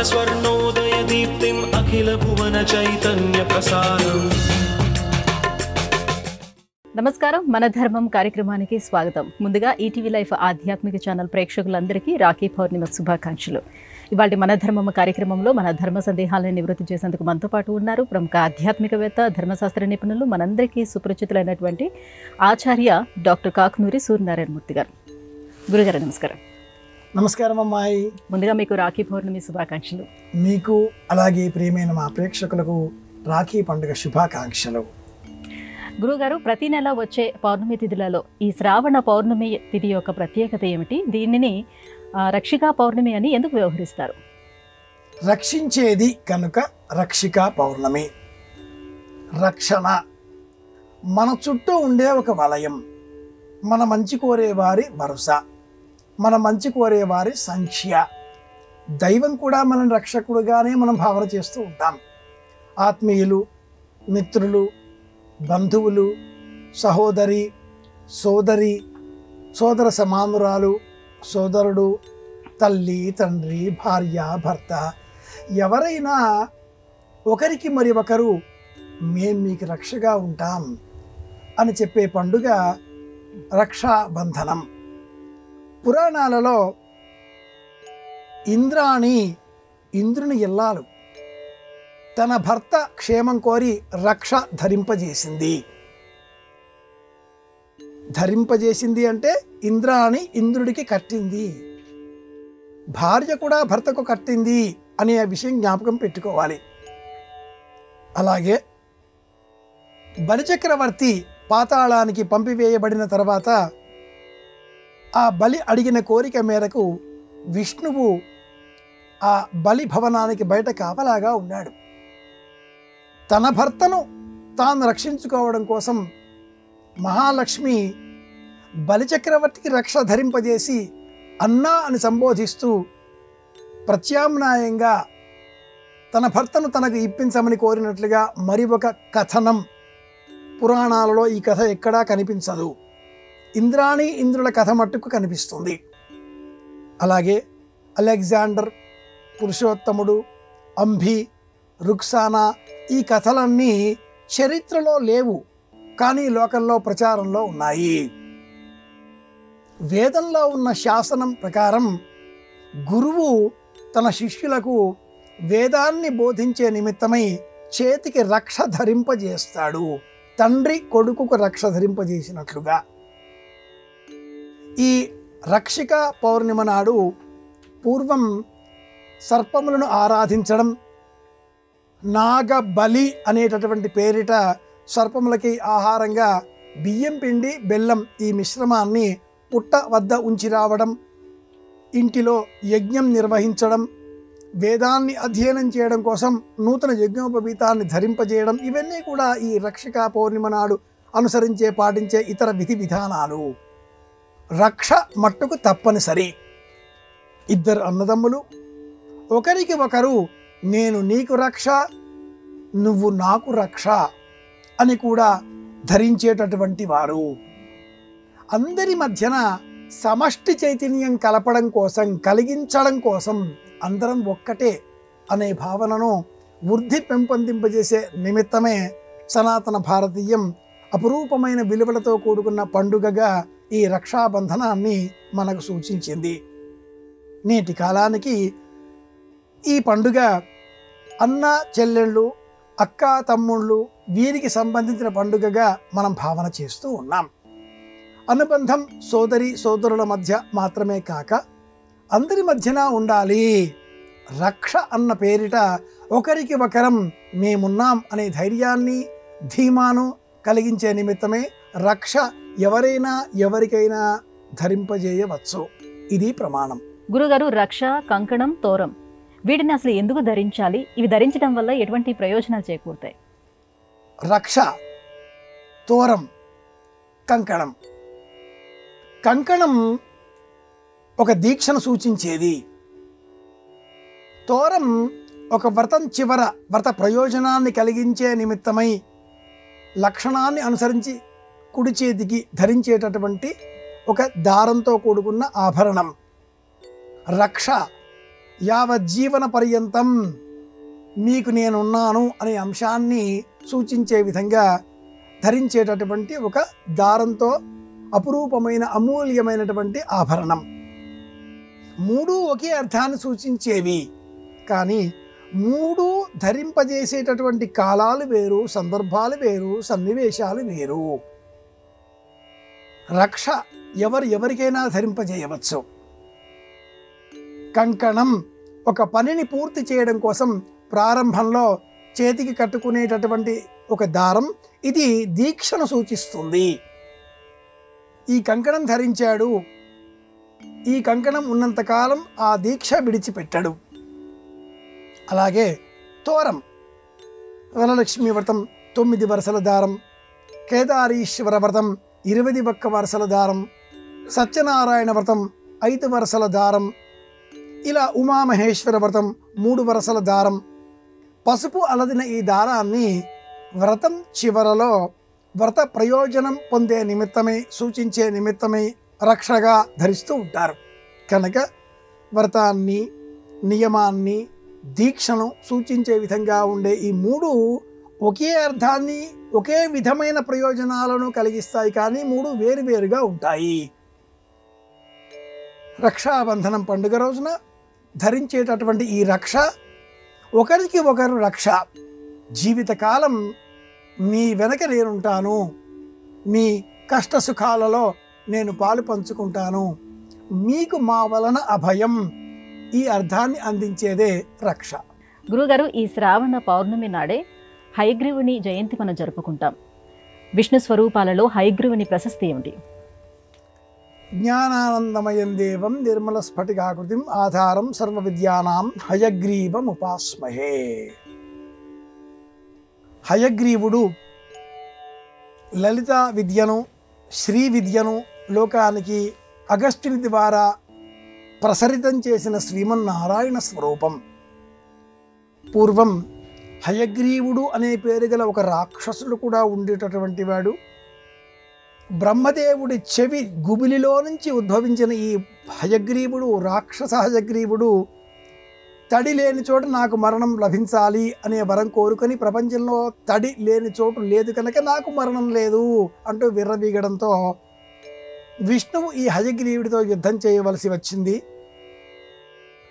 स्वर्णोदय दीप्तिम् अखिल भुवन चैतन्य प्रसारम्। నమస్కారం మన ధర్మం కార్యక్రమానికి స్వాగతం. ముందుగా ఈటీవీ లైఫ్ ఆధ్యాత్మిక ఛానల్ ప్రేక్షకులందరికీ రాఖీ పౌర్ణిమ శుభాకాంక్షలు. ఇవాళ మన ధర్మం కార్యక్రమంలో మన ధర్మ సందేహాలను నివృత్తి చేసేందుకు మనతో పాటు ఉన్నారు ప్రముఖ ఆధ్యాత్మికవేత్త, ధర్మశాస్త్ర నిపుణులు, మనందరికీ సుపరిచితులైనటువంటి ఆచార్య డాక్టర్ కాకునూరి సూర్యనారాయణమూర్తి గారు. గురుగారు నమస్కారం. నమస్కారం అమ్మాయి. ముందుగా మీకు రాఖీ పౌర్ణమి శుభాకాంక్షలు. మీకు అలాగే ప్రియమైన మా ప్రేక్షకులకు రాఖీ పండుగ శుభాకాంక్షలు. గురుగారు, ప్రతి నెల వచ్చే పౌర్ణమి తిథులలో ఈ శ్రావణ పౌర్ణమి తిథి యొక్క ప్రత్యేకత ఏమిటి? దీనిని రక్షికా పౌర్ణమి అని ఎందుకు వ్యవహరిస్తారు? రక్షించేది కనుక రక్షికా పౌర్ణమి. రక్షణ మన చుట్టూ ఉండే ఒక వలయం, మన మంచి కోరేవారి వరుస, మన మంచి కోరేవారి సంఖ్య. దైవం కూడా మన రక్షకుడుగానే మనం భావన చేస్తూ ఉంటాం. ఆత్మీయులు, మిత్రులు, బంధువులు, సహోదరి, సోదరి, సోదర సమానురాలు, సోదరుడు, తల్లి, తండ్రి, భార్య, భర్త, ఎవరైనా ఒకరికి మరి ఒకరు మేము మీకు రక్షగా ఉంటాం అని చెప్పే పండుగ రక్షాబంధనం. పురాణాలలో ఇంద్రుని ఇల్లాలు తన భర్త క్షేమం కోరి రక్ష ధరింపజేసింది అంటే ఇంద్రాణి ఇంద్రుడికి కట్టింది, భార్య కూడా భర్తకు కట్టింది అనే విషయం జ్ఞాపకం పెట్టుకోవాలి. అలాగే బలిచక్రవర్తి పాతాళానికి పంపివేయబడిన తర్వాత ఆ బలి అడిగిన కోరిక మేరకు విష్ణువు ఆ బలి భవనానికి బయట కాపలాగా ఉన్నాడు. తన భర్తను తాను రక్షించుకోవడం కోసం మహాలక్ష్మి బలిచక్రవర్తికి రక్ష ధరింపజేసి అన్నా అని సంబోధిస్తూ ప్రత్యామ్నాయంగా తన భర్తను తనకు ఇప్పించమని కోరినట్లుగా మరి ఒక కథనం. పురాణాలలో ఈ కథ ఎక్కడా కనిపించదు. ఇంద్రాణి ఇంద్రుల కథ మట్టుకు కనిపిస్తుంది. అలాగే అలెగ్జాండర్, పురుషోత్తముడు, అంబి, రుక్సానా ఈ కథలన్నీ చరిత్రలో లేవు, కానీ లోకంలో ప్రచారంలో ఉన్నాయి. వేదంలో ఉన్న శాసనం ప్రకారం గురువు తన శిష్యులకు వేదాన్ని బోధించే నిమిత్తమై చేతికి రక్ష ధరింపజేస్తాడు, తండ్రి కొడుకుకు రక్ష ధరింపజేసినట్లుగా. ఈ రక్షిక పౌర్ణిమ నాడు పూర్వం సర్పములను ఆరాధించడం, నాగబలి అనేటటువంటి పేరిట సర్పములకి ఆహారంగా బియ్యం పిండి, బెల్లం ఈ మిశ్రమాన్ని పుట్ట వద్ద ఉంచి రావడం, ఇంటిలో యజ్ఞం నిర్వహించడం, వేదాన్ని అధ్యయనం చేయడం కోసం నూతన యజ్ఞోపవీతాన్ని ధరింపజేయడం, ఇవన్నీ కూడా ఈ రక్షికా పౌర్ణిమ నాడు అనుసరించే పాటించే ఇతర విధి విధానాలు. రక్ష మట్టుకు తప్పనిసరి. ఇద్దరు అన్నదమ్ములు ఒకరికి ఒకరు నేను నీకు రక్ష, నువ్వు నాకు రక్ష అని కూడా ధరించేటటువంటి వారు. అందరి మధ్యన సమష్టి చైతన్యం కలపడం కోసం, కలిగించడం కోసం అందరం ఒక్కటే అనే భావనను వృద్ధి పెంపొందింపజేసే నిమిత్తమే సనాతన భారతీయం అపురూపమైన విలువలతో కూడుకున్న పండుగగా ఈ రక్షాబంధనాన్ని మనకు సూచించింది. నేటి కాలానికి ఈ పండుగ అన్న చెల్లెళ్ళు, అక్క తమ్ముళ్ళు వీరికి సంబంధించిన పండుగగా మనం భావన చేస్తూ ఉన్నాం. అనుబంధం సోదరి సోదరుల మధ్య మాత్రమే కాక అందరి మధ్యన ఉండాలి. రక్ష అన్న పేరిట ఒకరికి ఒకరం మేమున్నాం అనే ధైర్యాన్ని, ధీమాను కలిగించే నిమిత్తమే రక్ష ఎవరైనా ఎవరికైనా ధరింపజేయవచ్చు. ఇది ప్రమాణం. గురుగారు, రక్ష, కంకణం, తోరం వీటిని అసలు ఎందుకు ధరించాలి? ఇవి ధరించడం వల్ల ఎటువంటి ప్రయోజనాలు చేకూరుతాయి? రక్ష, తోరం, కంకణం. కంకణం ఒక దీక్షను సూచించేది. తోరం ఒక వ్రతం చివర వ్రత ప్రయోజనాన్ని కలిగించే నిమిత్తమై లక్షణాన్ని అనుసరించి కుడి చేతికి ధరించేటటువంటి ఒక దారంతో కూడుకున్న ఆభరణం. రక్ష యావజ్జీవన పర్యంతం మీకు నేనున్నాను అనే అంశాన్ని సూచించే విధంగా ధరించేటటువంటి ఒక దారంతో అపురూపమైన అమూల్యమైనటువంటి ఆభరణం. మూడు ఒకే అర్థాన్ని సూచించేవి, కానీ మూడు ధరింపజేసేటటువంటి కాలాలు వేరు, సందర్భాలు వేరు, సన్నివేశాలు వేరు. రక్ష ఎవరికైనా ధరింపజేయవచ్చు. కంకణం ఒక పనిని పూర్తి చేయడం కోసం ప్రారంభంలో చేతికి కట్టుకునేటటువంటి ఒక దారం. ఇది దీక్షను సూచిస్తుంది. ఈ కంకణం ధరించాడు, ఈ కంకణం ఉన్నంతకాలం ఆ దీక్ష విడిచిపెట్టడు. అలాగే తోరం, వరలక్ష్మి వ్రతం 9 వరుసల దారం, కేదారీశ్వర వ్రతం 21 వరుసల దారం, సత్యనారాయణ వ్రతం 5 వరుసల దారం, ఇలా ఉమామహేశ్వర వ్రతం 3 వరుసల దారం. పసుపు అలదిన ఈ దారాన్ని వ్రతం చివరలో వ్రత ప్రయోజనం పొందే నిమిత్తమై, సూచించే నిమిత్తమై రక్షగా ధరిస్తూ ఉంటారు. కనుక వ్రతాన్ని, నియమాన్ని, దీక్షను సూచించే విధంగా ఉండే ఈ మూడు ఒకే అర్థాన్ని, ఒకే విధమైన ప్రయోజనాలను కలిగిస్తాయి, కానీ మూడు వేరువేరుగా ఉంటాయి. రక్షాబంధనం పండుగ రోజున ధరించేటటువంటి ఈ రక్ష ఒకరికి ఒకరు రక్ష. జీవితకాలం మీ వెనక నేనుంటాను, మీ కష్ట సుఖాలలో నేను పాలు పంచుకుంటాను, మీకు మా వలన అభయం, ఈ అర్థాన్ని అందించేదే రక్ష. గురుగారు, ఈ శ్రావణ పౌర్ణమి నాడే హయగ్రీవుని జయంతి మనం జరుపుకుంటాం. విష్ణు స్వరూపాలలో హయగ్రీవుని ప్రశస్తి ఏమిటి? జ్ఞానానందమయం దేవం నిర్మల స్ఫటికాకృతిం ఆధారం సర్వ విద్యానాం హయగ్రీవం ఉపాస్మహే. హయగ్రీవుడు లలిత విద్యను, శ్రీ విద్యను లోకానికి అగస్త్యుని ద్వారా ప్రసరితం చేసిన శ్రీమన్నారాయణ స్వరూపం. పూర్వం హయగ్రీవుడు అనే పేరు గల ఒక రాక్షసుడు కూడా ఉండేటటువంటి వాడు. బ్రహ్మదేవుడి చెవి గుబిలిలో నుంచి ఉద్భవించిన ఈ హయగ్రీవుడు, రాక్షస హయగ్రీవుడు, తడి లేని చోట నాకు మరణం లభించాలి అనే వరం కోరుకొని ప్రపంచంలో తడి లేని చోటు లేదు కనుక నాకు మరణం లేదు అంటూ విర్రవీగడంతో విష్ణువు ఈ హయగ్రీవుడితో యుద్ధం చేయవలసి వచ్చింది.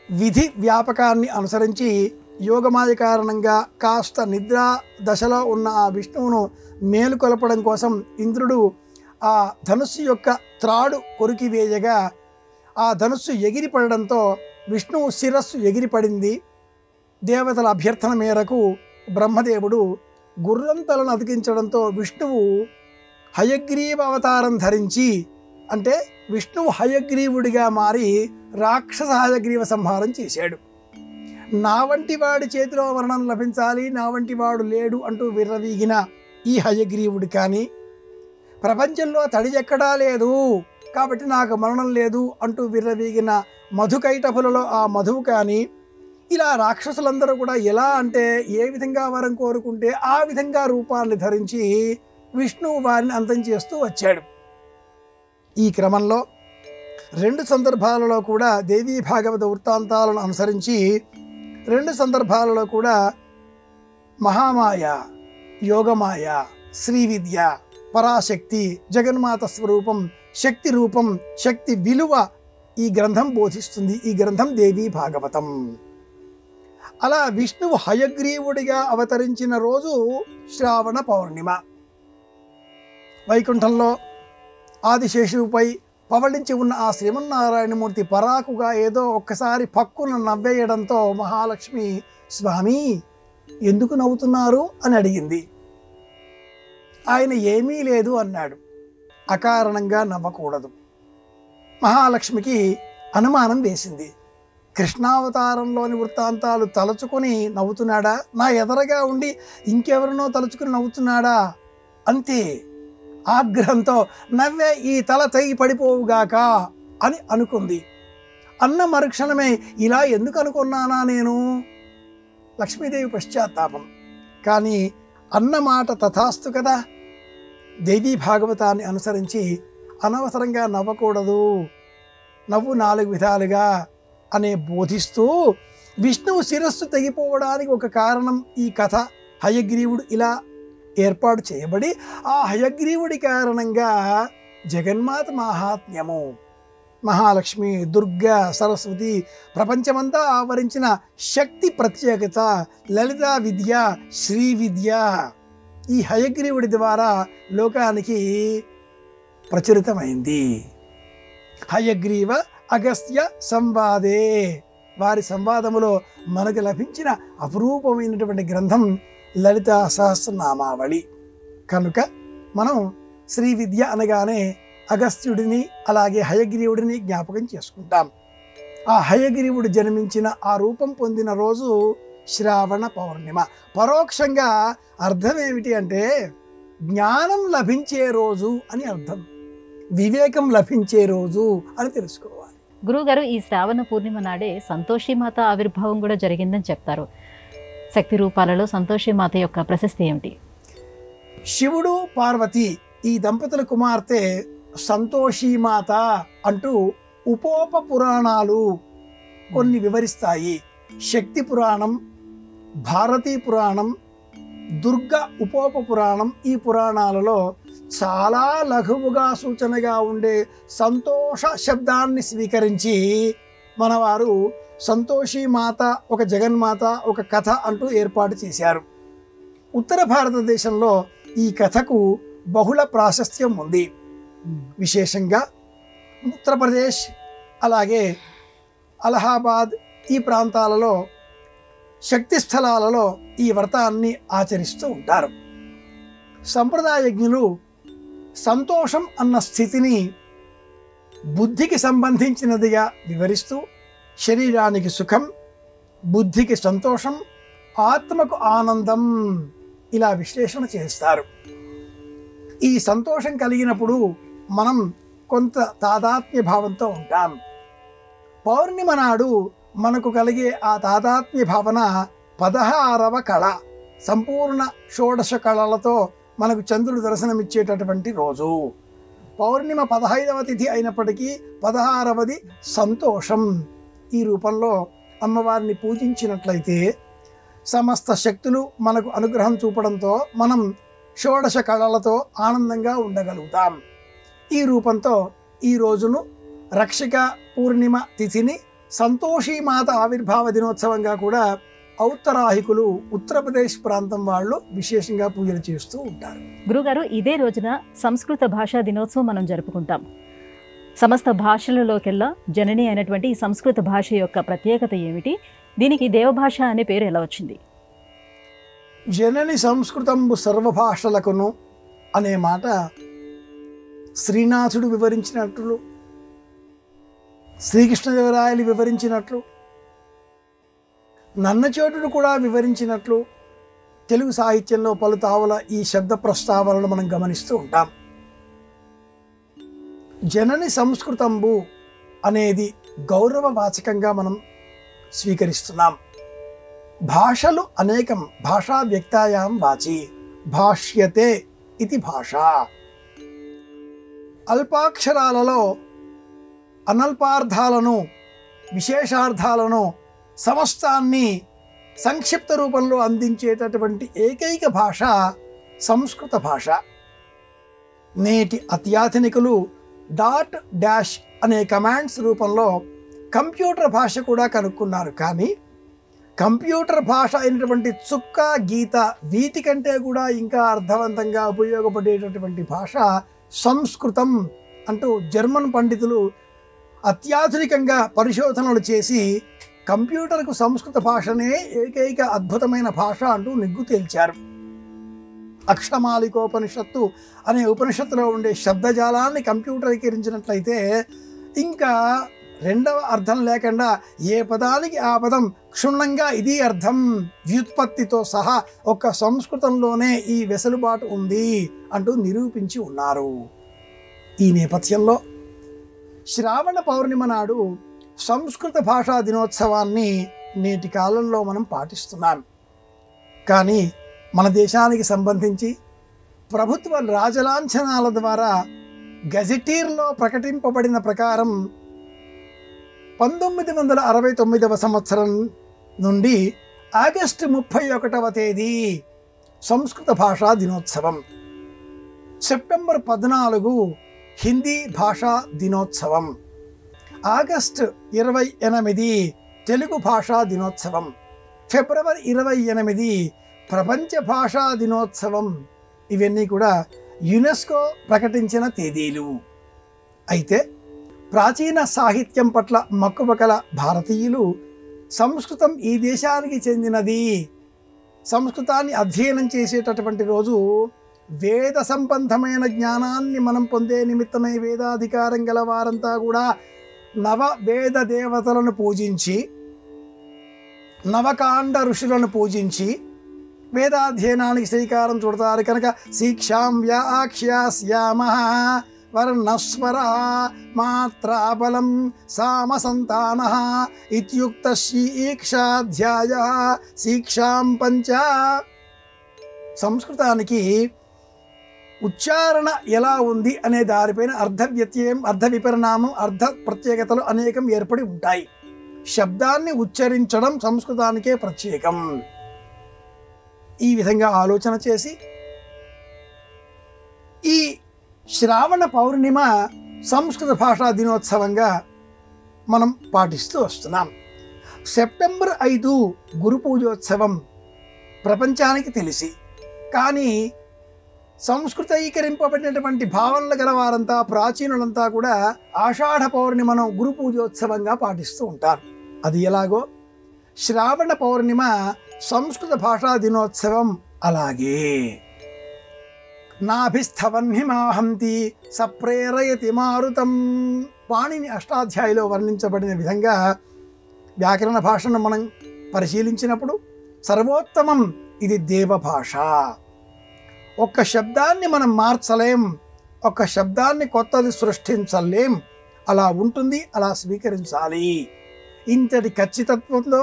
విధి వ్యాపకాన్ని అనుసరించి యోగమాయ కారణంగా కాస్త నిద్రా దశలో ఉన్న ఆ విష్ణువును మేలుకొలపడం కోసం ఇంద్రుడు ఆ ధనుస్సు యొక్క త్రాడు కొరికివేయగా ఆ ధనుస్సు ఎగిరిపడడంతో విష్ణువు శిరస్సు ఎగిరిపడింది. దేవతల అభ్యర్థన మేరకు బ్రహ్మదేవుడు గుర్రం తలను అతికించడంతో విష్ణువు హయగ్రీవ అవతారం ధరించి, అంటే విష్ణువు హయగ్రీవుడిగా మారి రాక్షస హయగ్రీవ సంహారం చేశాడు. నా వంటి వాడి చేతిలో మరణం లభించాలి, నా వంటి వాడు లేడు అంటూ విర్రవీగిన ఈ హయగ్రీవుడు కానీ, ప్రపంచంలో తడి ఎక్కడా లేదు కాబట్టి నాకు మరణం లేదు అంటూ విర్రవీగిన మధుకైటపులలో ఆ మధువు కానీ, ఇలా రాక్షసులందరూ కూడా ఎలా అంటే ఏ విధంగా వరం కోరుకుంటే ఆ విధంగా రూపాన్ని ధరించి విష్ణువు వారిని అంతం చేస్తూ వచ్చాడు. ఈ క్రమంలో 2 సందర్భాలలో కూడా దేవీ భాగవత వృత్తాంతాలను అనుసరించి 2 సందర్భాలలో కూడా మహామాయ, యోగమాయ, శ్రీ విద్య, పరాశక్తి, జగన్మాత స్వరూపం, శక్తి రూపం, శక్తి విలువ ఈ గ్రంథం బోధిస్తుంది. ఈ గ్రంథం దేవీ భాగవతం. అలా విష్ణువు హయగ్రీవుడిగా అవతరించిన రోజు శ్రావణ పౌర్ణిమ. వైకుంఠంలో ఆదిశేషువుపై పవళించి ఉన్న ఆ శ్రీమన్నారాయణమూర్తి పరాకుగా ఏదో ఒక్కసారి పక్కున నవ్వేయడంతో మహాలక్ష్మి, స్వామి ఎందుకు నవ్వుతున్నారు అని అడిగింది. ఆయన ఏమీ లేదు అన్నాడు. అకారణంగా నవ్వకూడదు. మహాలక్ష్మికి అనుమానం వేసింది. కృష్ణావతారంలోని వృత్తాంతాలు తలుచుకొని నవ్వుతున్నాడా, నా ఎదరగా ఉండి ఇంకెవరినో తలుచుకుని నవ్వుతున్నాడా, అంతే. ఆగ్రహంతో నవ్వే ఈ తల తెగి పడిపోవుగాక అని అనుకుంది. అన్న మరుక్షణమే ఇలా ఎందుకు అనుకున్నానా నేను? లక్ష్మీదేవి పశ్చాత్తాపం. కానీ అన్న మాట తథాస్తు కదా. దేవీ భాగవతాన్ని అనుసరించి అనవసరంగా నవ్వకూడదు. నవ్వు 4 విధాలుగా. అనే బోధిస్తూ విష్ణువు శిరస్సు తెగిపోవడానికి ఒక కారణం ఈ కథ. హయగ్రీవుడు ఇలా ఏర్పాటు చేయబడి ఆ హయగ్రీవుడి కారణంగా జగన్మాత మాహాత్మ్యము, మహాలక్ష్మి, దుర్గా, సరస్వతి, ప్రపంచమంతా ఆవరించిన శక్తి ప్రత్యేకత, లలితా విద్య, శ్రీ విద్య ఈ హయగ్రీవుడి ద్వారా లోకానికి ప్రచురితమైంది. హయగ్రీవ అగస్త్య సంవాదే, వారి సంవాదములో మనకు లభించిన అపురూపమైనటువంటి గ్రంథం లలితా సహస్రనామావళి. కనుక మనం శ్రీ విద్య అనగానే అగస్త్యుడిని అలాగే హయగ్రీవుడిని జ్ఞాపకం చేసుకుంటాం. ఆ హయగ్రీవుడు జన్మించిన ఆ రూపం పొందిన రోజు శ్రావణ పౌర్ణిమ. పరోక్షంగా అర్థం ఏమిటి అంటే జ్ఞానం లభించే రోజు అని అర్థం, వివేకం లభించే రోజు అని తెలుసుకోవాలి. గురువుగారు, ఈ శ్రావణ పూర్ణిమ నాడే సంతోషిమాత ఆవిర్భావం కూడా జరిగిందని చెప్తారు. శక్తి రూపాలలో సంతోషిమాత యొక్క ప్రశస్తి ఏమిటి? శివుడు, పార్వతి ఈ దంపతుల కుమార్తె సంతోషిమాత అంటూ ఉపోప పురాణాలు కొన్ని వివరిస్తాయి. శక్తి పురాణం, భారతీ పురాణం, దుర్గ ఉపోప పురాణం ఈ పురాణాలలో చాలా లఘువుగా సూచనగా ఉండే సంతోష శబ్దాన్ని స్వీకరించి మనవారు సంతోషిమాత ఒక జగన్మాత ఒక కథ అంటూ ఏర్పాటు చేశారు. ఉత్తర భారతదేశంలో ఈ కథకు బహుళ ప్రాశస్త్యం ఉంది. విశేషంగా ఉత్తరప్రదేశ్ అలాగే అలహాబాద్ ఈ ప్రాంతాలలో శక్తి స్థలాలలో ఈ వ్రతాన్ని ఆచరిస్తూ ఉంటారు. సంప్రదాయజ్ఞులు సంతోషం అన్న స్థితిని బుద్ధికి సంబంధించినదిగా వివరిస్తూ శరీరానికి సుఖం, బుద్ధికి సంతోషం, ఆత్మకు ఆనందం ఇలా విశ్లేషణ చేస్తారు. ఈ సంతోషం కలిగినప్పుడు మనం కొంత తాదాత్మ్య భావంతో ఉంటాం. పౌర్ణిమ నాడు మనకు కలిగే ఆ తాదాత్మ్య భావన 16వ కళ, సంపూర్ణ షోడశ కళలతో మనకు చంద్రుడు దర్శనమిచ్చేటటువంటి రోజు. పౌర్ణిమ 15వ తిథి అయినప్పటికీ 16వది సంతోషం. ఈ రూపంలో అమ్మవారిని పూజించినట్లయితే సమస్త శక్తులు మనకు అనుగ్రహం చూపడంతో మనం షోడశ కళలతో ఆనందంగా ఉండగలుగుతాం. ఈ రూపంతో ఈ రోజును రక్షిక పూర్ణిమ తిథిని సంతోషిమాత ఆవిర్భావ దినోత్సవంగా కూడా ఔత్తరాహికులు ఉత్తరప్రదేశ్ ప్రాంతం వాళ్ళు విశేషంగా పూజలు చేస్తూ ఉంటారు. గురుగారు, ఇదే రోజున సంస్కృత భాషా దినోత్సవం మనం జరుపుకుంటాం. సమస్త భాషలలోకెల్లా జనని అయినటువంటి ఈ సంస్కృత భాష యొక్క ప్రత్యేకత ఏమిటి? దీనికి దేవభాష అనే పేరు ఎలా వచ్చింది? జనని సంస్కృతంబు సర్వభాషలకును అనే మాట శ్రీనాథుడు వివరించినట్లు, శ్రీకృష్ణదేవరాయలు వివరించినట్లు, నన్నచోటుడు కూడా వివరించినట్లు తెలుగు సాహిత్యంలో పలుతావుల ఈ శబ్ద ప్రస్తావనలు మనం గమనిస్తూ ఉంటాం. జనని సంస్కృతంబు అనేది గౌరవవాచకంగా మనం స్వీకరిస్తున్నాం. భాషలు అనేకం, భాషా వ్యక్తాయాం వాచి, భాష్యతే ఇది భాష. అల్పాక్షరాలలో అనల్పార్థాలను, విశేషార్థాలను, సమస్తాన్ని సంక్షిప్త రూపంలో అందించేటటువంటి ఏకైక భాష సంస్కృత భాష. నేటి అత్యాధునికులు డాట్ డాష్ అనే కమాండ్స్ రూపంలో కంప్యూటర్ భాష కూడా కనుక్కున్నారు. కానీ కంప్యూటర్ భాష అయినటువంటి చుక్క, గీత వీటికంటే కూడా ఇంకా అర్థవంతంగా ఉపయోగపడేటటువంటి భాష సంస్కృతం అంటూ జర్మన్ పండితులు అత్యాధునికంగా పరిశోధనలు చేసి కంప్యూటర్కు సంస్కృత భాషనే ఏకైక అద్భుతమైన భాష అంటూ నిగ్గు తేల్చారు. అక్షమాలికోపనిషత్తు అనే ఉపనిషత్తులో ఉండే శబ్దజాలాన్ని కంప్యూటరీకరించినట్లయితే ఇంకా రెండవ అర్థం లేకుండా ఏ పదానికి ఆ పదం క్షుణ్ణంగా ఇది అర్థం, వ్యుత్పత్తితో సహా ఒక్క సంస్కృతంలోనే ఈ వెసులుబాటు ఉంది అంటూ నిరూపించి ఉన్నారు. ఈ నేపథ్యంలో శ్రావణ పౌర్ణిమ నాడు సంస్కృత భాషా దినోత్సవాన్ని నేటి కాలంలో మనం పాటిస్తున్నాం. కానీ మన దేశానికి సంబంధించి ప్రభుత్వ రాజలాంఛనాల ద్వారా గజెటీర్లో ప్రకటింపబడిన ప్రకారం 1969వ సంవత్సరం నుండి ఆగస్టు 31వ తేదీ సంస్కృత భాషా దినోత్సవం, సెప్టెంబర్ 14 హిందీ భాషా దినోత్సవం, ఆగస్టు 28 తెలుగు భాషా దినోత్సవం, ఫిబ్రవరి 28 ప్రపంచ భాషా దినోత్సవం. ఇవన్నీ కూడా యునెస్కో ప్రకటించిన తేదీలు. అయితే ప్రాచీన సాహిత్యం పట్ల మక్కువ కల భారతీయులు సంస్కృతం ఈ దేశానికి చెందినది, సంస్కృతాన్ని అధ్యయనం చేసేటటువంటి రోజు వేద సంబంధమైన జ్ఞానాన్ని మనం పొందే నిమిత్తమై వేదాధికారం గల వారంతా కూడా నవ వేద దేవతలను పూజించి, నవకాండ ఋషులను పూజించి వేదాధ్యయనానికి శ్రీకారం చుడతారు కనుక శిక్షాం వ్యాఖ్యాస్యామ వర్ణస్వర మాత్రాబలం సామసంతాన ఇత్యుక్త శీక్షాధ్యాయ శిక్షాం పంచ. సంస్కృతానికి ఉచ్చారణ ఎలా ఉంది అనే దానిపైన అర్థ వ్యత్యయం, అర్థ విపరిణామం, అర్థ ప్రత్యేకతలు అనేకం ఏర్పడి ఉంటాయి. శబ్దాన్ని ఉచ్చరించడం సంస్కృతానికే ప్రత్యేకం. ఈ విధంగా ఆలోచన చేసి ఈ శ్రావణ పౌర్ణిమ సంస్కృత భాషా దినోత్సవంగా మనం పాటిస్తూ వస్తున్నాం. సెప్టెంబర్ 5 గురు పూజోత్సవం ప్రపంచానికి తెలిసి, కానీ సంస్కృతీకరింపబడినటువంటి భావనలు గలవారంతా ప్రాచీనులంతా కూడా ఆషాఢ పౌర్ణిమను గురు పూజోత్సవంగా పాటిస్తూ ఉంటారు. అది ఎలాగో శ్రావణ పౌర్ణిమ సంస్కృత భాషా దినోత్సవం అలాగే. నాభిస్థవన్హిమాహంతి సప్రేరయతి మారుతం. పాణిని అష్టాధ్యాయిలో వర్ణించబడిన విధంగా వ్యాకరణ భాషను మనం పరిశీలించినప్పుడు సర్వోత్తమం ఇది దేవభాష. ఒక్క శబ్దాన్ని మనం మార్చలేం, ఒక్క శబ్దాన్ని కొత్తది సృష్టించలేం. అలా ఉంటుంది, అలా స్వీకరించాలి. ఇంతటి ఖచ్చితత్వంతో,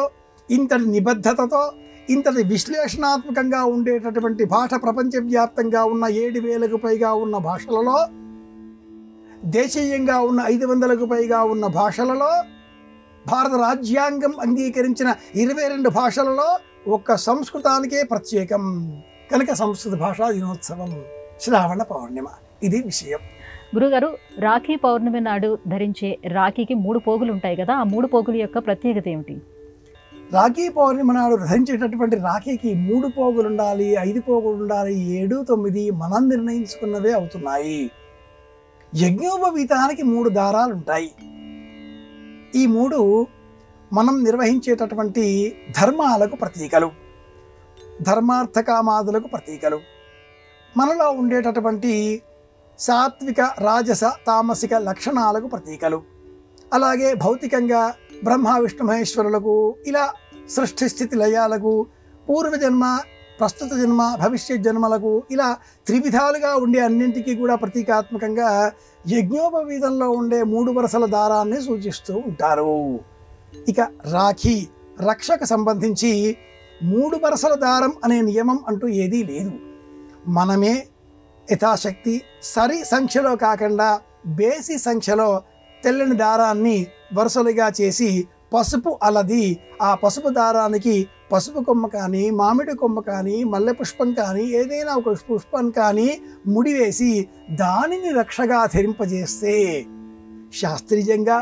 ఇంతటి నిబద్ధతతో, ఇంతటి విశ్లేషణాత్మకంగా ఉండేటటువంటి భాష ప్రపంచవ్యాప్తంగా ఉన్న 7,000కు పైగా ఉన్న భాషలలో, దేశీయంగా ఉన్న 500కు పైగా ఉన్న భాషలలో, భారత రాజ్యాంగం అంగీకరించిన 22 భాషలలో ఒక్క సంస్కృతానికే ప్రత్యేకం. కనుక సంస్కృత భాషా దినోత్సవం శ్రావణ పౌర్ణిమ. ఇది విషయం. గురుగారు, రాఖీ పౌర్ణమి నాడు ధరించే రాఖీకి 3 పోగులు ఉంటాయి కదా, ఆ 3 పోగుల యొక్క ప్రత్యేకత ఏమిటి? రాఖీ పౌర్ణిమ నాడు ధరించేటటువంటి రాఖీకి 3 పోగులు ఉండాలి, 5 పోగులు ఉండాలి, 7, 9 మనం నిర్ణయించుకున్నవే అవుతున్నాయి. యజ్ఞోపవీతానికి 3 దారాలు ఉంటాయి. ఈ 3 మనం నిర్వహించేటటువంటి ధర్మాలకు ప్రతీకలు, ధర్మార్థకామాదులకు ప్రతీకలు. మనలో ఉండేటటువంటి సాత్విక, రాజస, తామసిక లక్షణాలకు ప్రతీకలు. అలాగే భౌతికంగా బ్రహ్మ విష్ణు మహేశ్వరులకు, ఇలా సృష్టి స్థితి లయాలకు, పూర్వజన్మ, ప్రస్తుత జన్మ, భవిష్యత్ జన్మలకు, ఇలా త్రివిధాలుగా ఉండే అన్నింటికీ కూడా ప్రతీకాత్మకంగా యజ్ఞోపవీతంలో ఉండే 3 వరుసల దారాన్ని సూచిస్తూ ఉంటారు. ఇక రాఖీ రక్షకు సంబంధించి 3 వరుసల దారం అనే నియమం అంటూ ఏదీ లేదు. మనమే యథాశక్తి సరి సంఖ్యలో కాకుండా బేసి సంఖ్యలో తెల్లని దారాన్ని వరుసలుగా చేసి పసుపు అలది, ఆ పసుపు దారానికి పసుపు కొమ్మ కానీ, మామిడి కొమ్మ కానీ, మల్లె పుష్పం కానీ, ఏదైనా ఒక పుష్పం కానీ ముడివేసి దానిని రక్షగా ధరింపజేస్తే శాస్త్రీయంగా,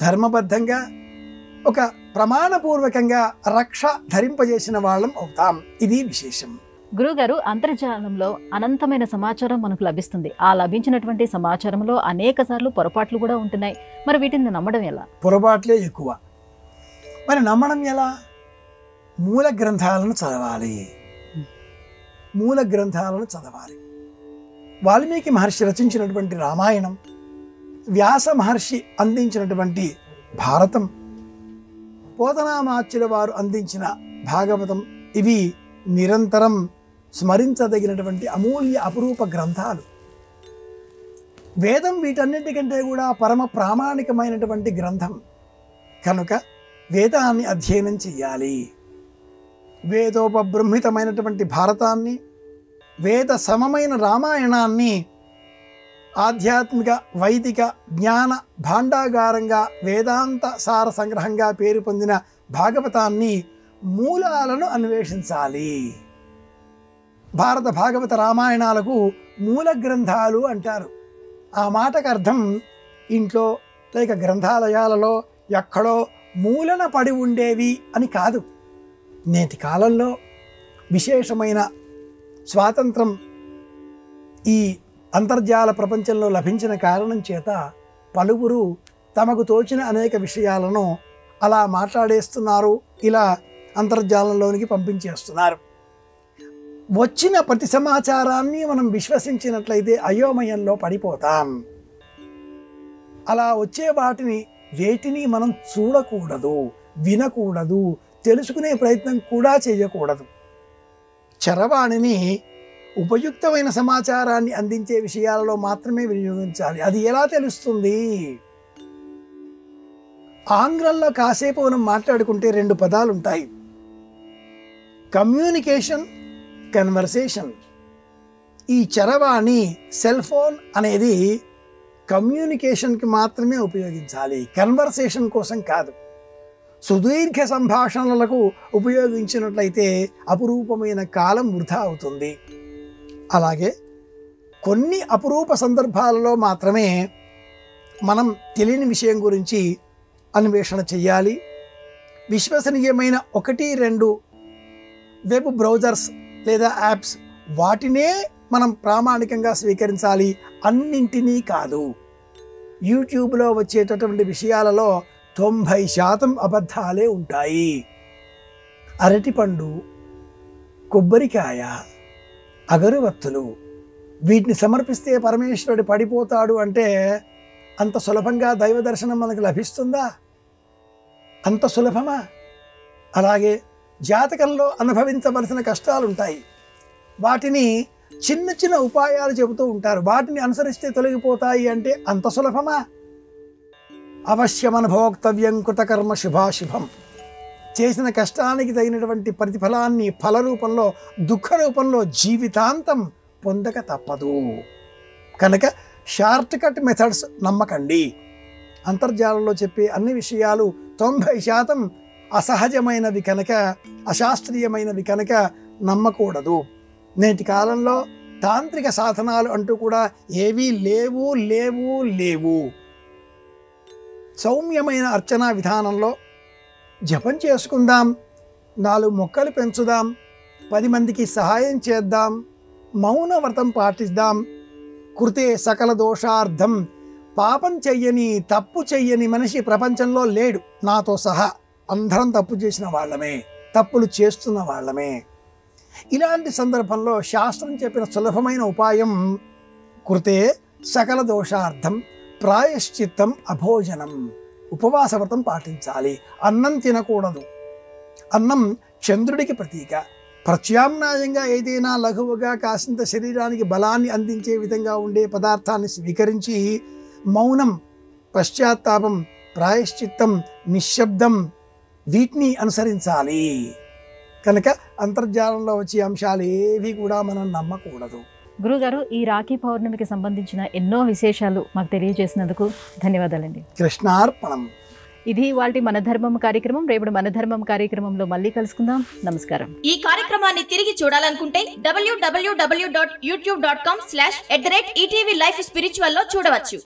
ధర్మబద్ధంగా, ఒక ప్రమాణపూర్వకంగా రక్ష ధరింపజేసిన వాళ్ళం అవుతాం. ఇది విశేషం. గురుగారు, అంతర్జాలంలో అనంతమైన సమాచారం మనకు లభిస్తుంది. ఆ లభించినటువంటి సమాచారంలో అనేక సార్లు పొరపాట్లు కూడా ఉంటున్నాయి. మరి వీటిని నమ్మడం ఎలా? పొరపాట్లే ఎక్కువ. మరి నమ్మడం ఎలా? మూల గ్రంథాలను చదవాలి. మూల గ్రంథాలను చదవాలి. వాల్మీకి మహర్షి రచించినటువంటి రామాయణం, వ్యాస మహర్షి అందించినటువంటి భారతం, పోతనామాచ్యుల వారు అందించిన భాగవతం, ఇవి నిరంతరం స్మరించదగినటువంటి అమూల్య అపురూప గ్రంథాలు. వేదం వీటన్నిటికంటే కూడా పరమ ప్రామాణికమైనటువంటి గ్రంథం కనుక వేదాన్ని అధ్యయనం చెయ్యాలి. వేదోపబృంహితమైనటువంటి భారతాన్ని, వేద సమమైన రామాయణాన్ని ఆధ్యాత్మిక వైదిక జ్ఞాన భాండాగారంగా వేదాంత సార సంగ్రహంగా పేరు పొందిన భాగవతాన్ని మూలాలను అన్వేషించాలి. భారత భాగవత రామాయణాలకు మూల గ్రంథాలు అంటారు. ఆ మాటకు అర్థం ఇంట్లో లేక గ్రంథాలయాలలో ఎక్కడో మూలన పడి ఉండేవి అని కాదు. నేటి కాలంలో విశేషమైన స్వాతంత్రం ఈ అంతర్జాల ప్రపంచంలో లభించిన కారణం చేత పలువురు తమకు తోచిన అనేక విషయాలను అలా మాట్లాడేస్తున్నారు, ఇలా అంతర్జాలంలోనికి పంపించేస్తున్నారు. వచ్చిన ప్రతి సమాచారాన్ని మనం విశ్వసించినట్లయితే అయోమయంలో పడిపోతాం. అలా వచ్చే వేటిని మనం చూడకూడదు, వినకూడదు, తెలుసుకునే ప్రయత్నం కూడా చేయకూడదు. చరవాణిని ఉపయుక్తమైన సమాచారాన్ని అందించే విషయాలలో మాత్రమే వినియోగించాలి. అది ఎలా తెలుస్తుంది? ఆంగ్లంలో కాసేపు మనం మాట్లాడుకుంటే 2 పదాలు ఉంటాయి, కమ్యూనికేషన్, కన్వర్సేషన్. ఈ చరవాణి సెల్ ఫోన్ అనేది కమ్యూనికేషన్కి మాత్రమే ఉపయోగించాలి, కన్వర్సేషన్ కోసం కాదు. సుదీర్ఘ సంభాషణలకు ఉపయోగించినట్లయితే అపురూపమైన కాలం వృధా అవుతుంది. అలాగే కొన్ని అపురూప సందర్భాలలో మాత్రమే మనం తెలియని విషయం గురించి అన్వేషణ చేయాలి. విశ్వసనీయమైన 1-2 వెబ్ బ్రౌజర్స్ లేదా యాప్స్, వాటినే మనం ప్రామాణికంగా స్వీకరించాలి, అన్నింటినీ కాదు. యూట్యూబ్లో వచ్చేటటువంటి విషయాలలో 90% అబద్ధాలే ఉంటాయి. అరటిపండు, కొబ్బరికాయ, అగరువత్తులు వీటిని సమర్పిస్తే పరమేశ్వరుడు పడిపోతాడు అంటే అంత సులభంగా దైవ దర్శనం మనకు లభిస్తుందా? అంత సులభమా? అలాగే జాతకంలో అనుభవించవలసిన కష్టాలు ఉంటాయి, వాటిని చిన్న చిన్న ఉపాయాలు చెబుతూ ఉంటారు, వాటిని అనుసరిస్తే తొలగిపోతాయి అంటే అంత సులభమా? అవశ్యమనుభోక్తవ్యం కృతకర్మ శుభాశుభం. చేసిన కష్టానికి తగినటువంటి ప్రతిఫలాన్ని ఫల రూపంలో, దుఃఖ రూపంలో జీవితాంతం పొందక తప్పదు. కనుక షార్ట్ కట్ మెథడ్స్ నమ్మకండి. అంతర్జాలంలో చెప్పే అన్ని విషయాలు 90% అసహజమైనవి కనుక, అశాస్త్రీయమైనవి కనుక నమ్మకూడదు. నేటి కాలంలో తాంత్రిక సాధనాలు అంటూ కూడా ఏవీ లేవు లేవు లేవు. సౌమ్యమైన అర్చనా విధానంలో జపం చేసుకుందాం, 4 మొక్కలు పెంచుదాం, 10 మందికి సహాయం చేద్దాం, మౌన వ్రతం పాటిద్దాం. కృతే సకల దోషార్థం. పాపం చెయ్యని, తప్పు చెయ్యని మనిషి ప్రపంచంలో లేడు, నాతో సహా. అందరం తప్పు చేసిన వాళ్ళమే, తప్పులు చేస్తున్న వాళ్ళమే. ఇలాంటి సందర్భంలో శాస్త్రం చెప్పిన సులభమైన ఉపాయం కృతే సకల దోషార్థం ప్రాయశ్చిత్తం అభోజనం. ఉపవాస వ్రతం పాటించాలి, అన్నం తినకూడదు. అన్నం చంద్రుడికి ప్రతీక. ప్రత్యామ్నాయంగా ఏదైనా లఘువుగా కాసింత శరీరానికి బలాన్ని అందించే విధంగా ఉండే పదార్థాన్ని స్వీకరించి మౌనం, పశ్చాత్తాపం, ప్రాయశ్చిత్తం, నిశ్శబ్దం వీటిని అనుసరించాలి. కనుక అంతర్జాలంలో వచ్చే అంశాలు ఏవి కూడా మనం నమ్మకూడదు. గురుగారు, ఈ రాఖీ పౌర్ణమికి సంబంధించిన ఎన్నో విశేషాలు మాకు తెలియజేసినందుకు ధన్యవాదాలండి. కృష్ణార్పణం. ఇది వాటి మన ధర్మం కార్యక్రమం. రేపు మన ధర్మం కార్యక్రమంలో మళ్ళీ కలుసుకుందాం. నమస్కారం. ఈ కార్యక్రమాన్ని తిరిగి చూడాలనుకుంటే www.youtube.com/ETV Life Spiritual లో చూడవచ్చు.